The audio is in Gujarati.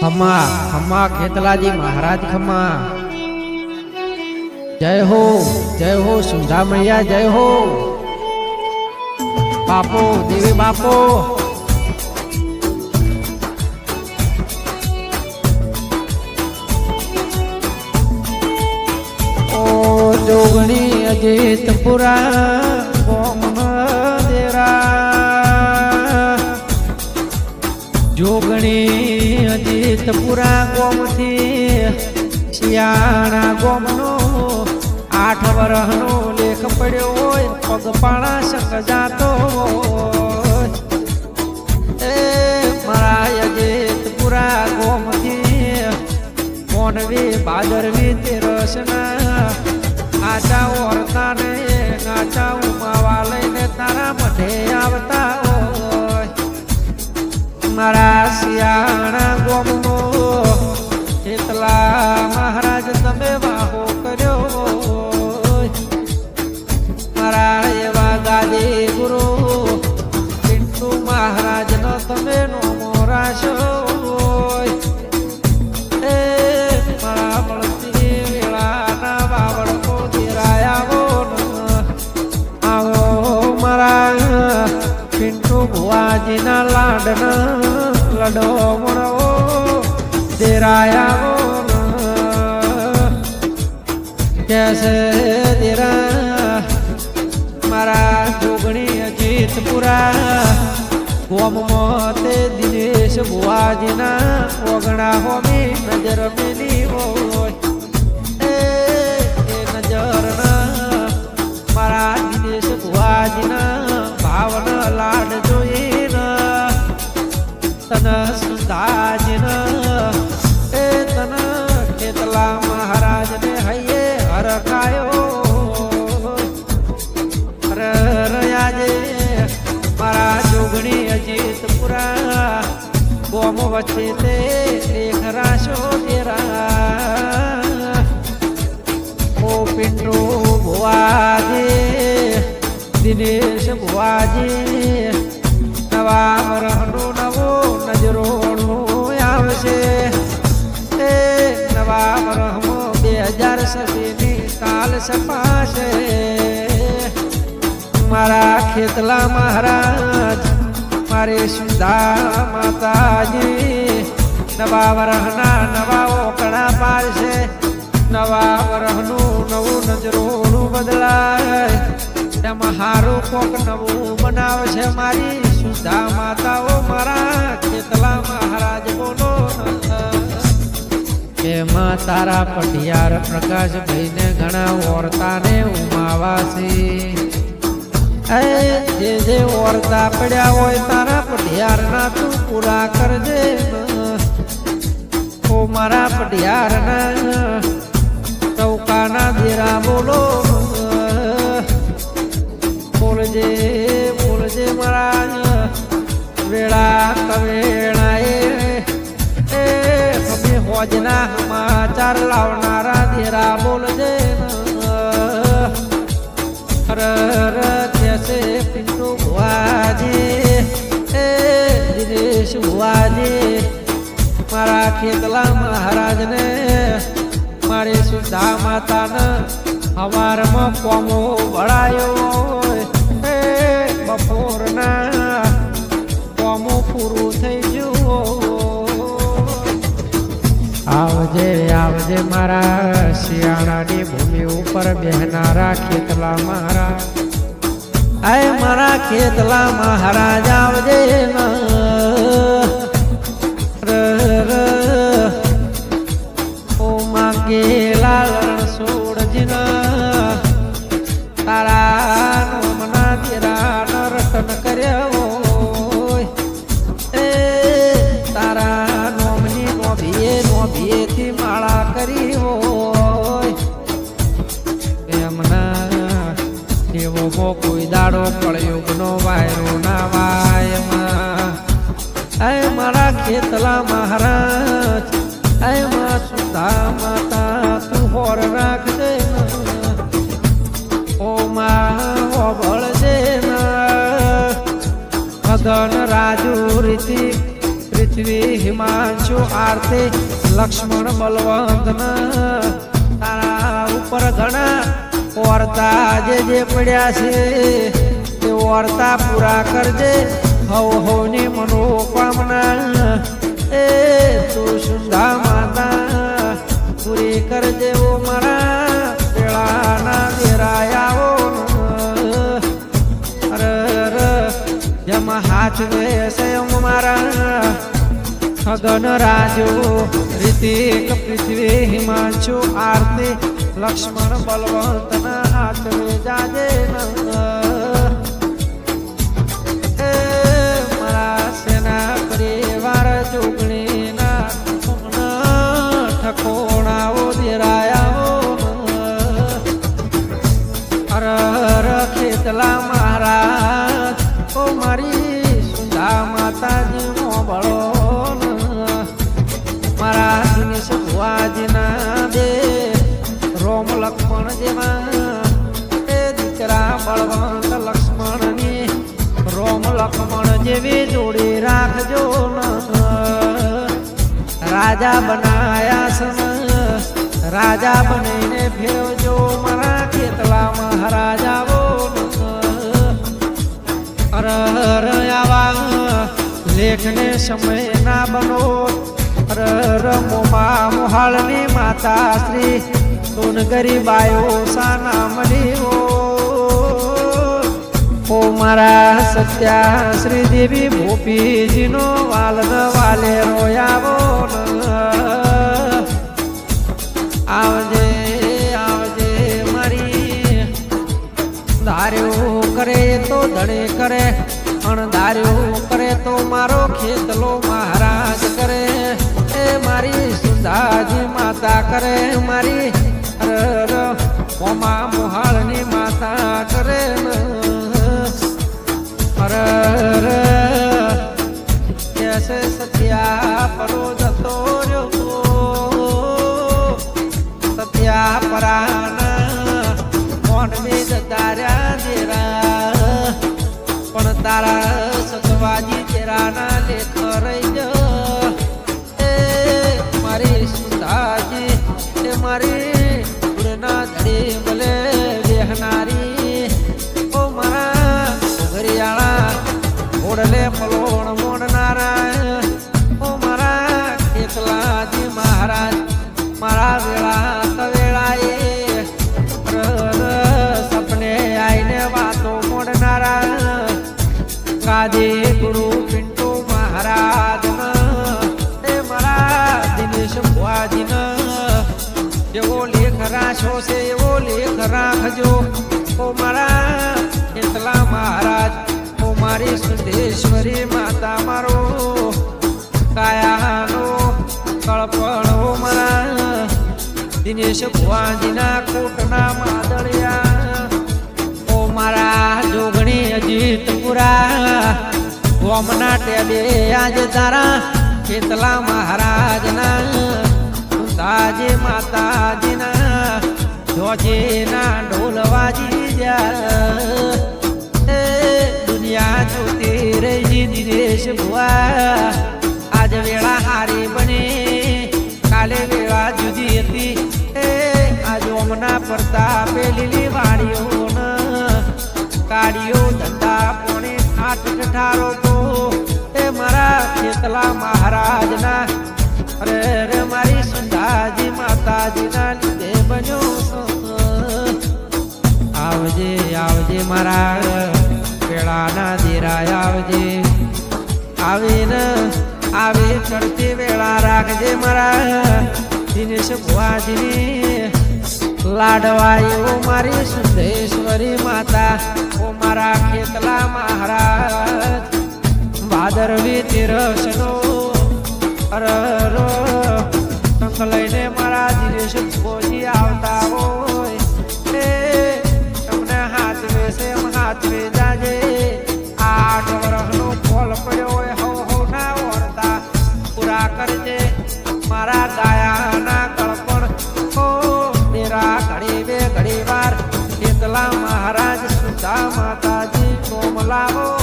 खम्मा खम्मा खेतलाजी महाराज खम्मा। जय हो सुधा मैया जय हो। बापो देवी बापो। ओ जोगणी अजीतपुरा देरा जोगणी अजीतपुरा गोम थी सियाणा गोमनो 8 वरहनो लेख पड्यो होय पगपाळा संग जातो ए मारा अजीतपुरा गोम थी मोनवी भादरवी तेरसना आचा ओरता ने नाचा उमावा लईने तारा मठे आवता होय मारा सियाणा गोमनो એટલા મહારાજ તમે વાહો કર્યો મારા એવા ગાદી ગુરુ પિન્ટુ મહારાજ નો તમે નોમો રાશો એ મારા મળતી વેળાના બાવળકો ધીરાયા આવો મારા પિન્ટુ ભુવાજીના લાડના લડો મળવો तेराया कैसे तेरा मारा जोगणी अजीतपुरा गोम मोते दिनेश बुआजीना ओगणा होमी नजर मिली हो नजर ना मारा दिनेश बुआजीना भावना लाड जोई ना तना सुधाजीना खेतला महाराज ने हये हरकायो रयाजे मारा जोगणी अजीतपुरा गोम वच्चे ते लेख राशो तेरा ओ पिंटू भुवाजी दिनेश भुवाजी नवा वरहनो नवो नजरोणो आवशे नवा वरहमो 2027 साल सपाशे मारा खेतला महाराज मारे सुधा माताजी नवा वरहना नवा ओकड़ा पारशे नवा वरहनु नवु नजरोणु बदलाय एमां हारू कोक नवु बनावशे मारी सुधा माताओ मारा खेतला महाराज बोलो एमा तारा पटियार प्रकाश भाई ने घना औरता ने उमावासी जे जे औरता पड़ा होय तारा पटियार ना तू पूरा कर दे ओ मारा पटियार ना चौका ना देरा बोलो बोल जे मारा वेड़ा कवेणाए होजना समाचार लावणारा धीरा बोल जे कैसे पिंटू भुवाजी दिनेश भुवाजी मारा खेतला महाराज ने मारे सुधा माता ने हमार में कोमो बढ़ायो बपोरना कोमो पूरू थई गयो आवजे आवजे मारा सियाणानी भूमि ऊपर बेहनारा खेतला महाराज आए मारा खेतला महाराज आवजे न ओ मागे लालण सोड़जिन तारा नोमना तेरा न रटन कर्यो तारा नोमनी नोभिये थी माला करी होय एमना एवो मो कोई दाड़ो कलयुग नो वायरो ना वायमा ऐ मारा खेतला महाराज ऐ मां सुधा माता तू होर राख दे ओ मां ओ बळ दे ना मदन राजू रीति પૃથ્વી હિમાંશુ આરતી લક્ષ્મણ બલવંતન તારા ઉપર ઘણા વાર્તા જે પડ્યા છે તે વાર્તા પૂરા કરજે હવ હવની મનોકામના એ તું સુંદા માતા પૂરી કરજે ઓ મારા પેળાના દેરાયાઓ જમા હાથ વેસે મારા ખગન રાજો ઋતિક પૃથ્વી હિમાંશુ આરતી લક્ષ્મણ બલવંતના હાથ વે જાજે મારા સેના પરિવાર જોગણીના ઠકોણાઓ દેરાયાઓ હર ખેતલા મહારાજ ઓ મારી સુંદા માતાજી મોબળો મારા દિનેશ ભુવાજીના દે રોમ લક્ષ્મણ જેવા એ દીકરા બળવંત લક્ષ્મણની રોમ લક્ષ્મણ જેવી જોડી રાખજો રાજા બનાયા સમ રાજા બનીને ફેરવજો મારા ખેતલા મહારાજાઓ હર આવા લેખને સમય ના બનો હર મોમા મોહાળની માતા શ્રી સોનગરી બાયો સાના મળી ઓ મારા સત્યા શ્રી દેવી ભોપીજીનો વાલન વાલે રોયાવો આવજે આવજે મારી ધાર્યો કરે તો ધડે કરે અણધાર્યો કરે તો મારો ખેતલો મહારાજ કરે એ મારી સુંદાજી માતા કરે મારી હર મોમા મોહાળની માતા કરે હર કેસે સત્યા પરો જતો રહ્યો સત્યા પરાના મોનવી જતાર્યા દેરા પણ તારા સતવાજી તેરાના લેખ રહી જ એ મારી સુંદાજી એ મારી ઉડના ધડી ભલે બેહનારી ઓ મારા ઘરિયાળા ઓડલે પલોણ મોડનારા ઓ મારા એકલાજી મહારાજ મારા વેળા તવેળાએ સપને આઈને વાતો મોડનારા કાજે ગુરુ પિન્ટુ મહારાજ એ મારા દિનેશ ભુવાજીના એવો લેખ રાખ્યો છે એવો લેખ રાખજો ઓ મારા એટલા મહારાજ ઓ મારી સુધેશ્વરી માતા મારો કાયાનો કળપણો મારા દિનેશ ભુવાજીના કોટના માદળિયા ઓ મારા જોગણી અજીતપુરા ગોમના ટેબે આજ તારા ખેતલા મહારાજના સુંદાજી માતાજીના જોજીના ઢોલવાજી જા દુનિયા જોતી રહી દિનેશ ભુવા આજ વેળા હારી બની કાલે વેળા જુદી હતી એ આજ ઓમના પ્રતાપે લીલી વાડીઓ કાઢીઓ ધંધા પોણે આઠ ઠારો તો એ મારા ખેતલા મહારાજના અરે રે મારી સુંદાજી માતાજીના લીધે બન્યો આવજે આવજે મારા પેળાના દેરાય આવજે આવીને આવે ચડતી વેળા રાખજે મારા દિનેશ ભુવાજીની લાડવાયો મારી સુંદેશ્વરી માતા ઓ મારા ખેતલા મહારાજ ભાદરવી તીરસનો અરર સંક લઈને મારા દિનેશ ભુવાજી આવતા હોય એ તમને હાથ વેસે હાથ વે જાજે 8 વર્ષનો ફોલ પડ્યો હોય હવ ના વળતા પૂરા કરજે મારા દાયાના કળપણ ઓ તેરા ઘડી બે ઘડી વાર એટલા મહારાજ સુધા માતાજી કોમલાવો